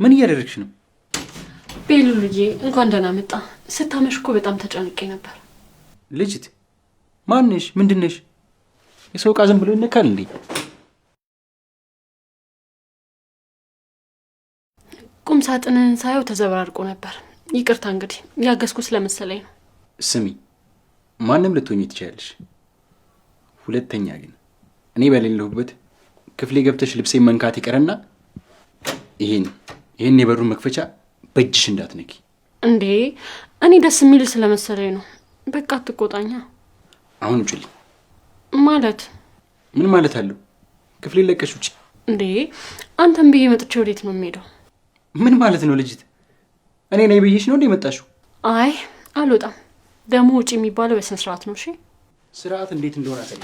ምን እያደረግሽ ነው? ቤሉ ልጄ እንኳን ደህና መጣ። ስታመሽ እኮ በጣም ተጨንቄ ነበር። ልጅት ማንሽ? ምንድነሽ? የሰው ዕቃ ዝም ብሎ ይነካል እንዴ? ቁም ሳጥንን ሳየው ተዘበራርቆ ነበር። ይቅርታ እንግዲህ ያገዝኩ ስለመሰለኝ ነው። ስሚ፣ ማንም ልትሆኚ ትችያለሽ። ሁለተኛ ግን እኔ በሌለሁበት ክፍሌ ገብተሽ ልብሴን መንካት ይቀርና ይሄን የበሩን መክፈቻ በእጅሽ እንዳትነኪ። እንዴ እኔ ደስ የሚል ስለመሰለኝ ነው። በቃ አትቆጣኛ። አሁን ውጭልኝ። ማለት ምን ማለት አለው? ክፍሌ ለቀሽ ውጪ። እንዴ አንተም ብዬ መጥቼ ወዴት ነው የምሄደው? ምን ማለት ነው ልጅት? እኔ ነኝ ብዬሽ ነው እንዴ መጣሽው? አይ አልወጣም። ደግሞ ውጪ የሚባለው በስነ ስርዓት ነው። እሺ ስርዓት እንዴት እንደሆነ አሳይ።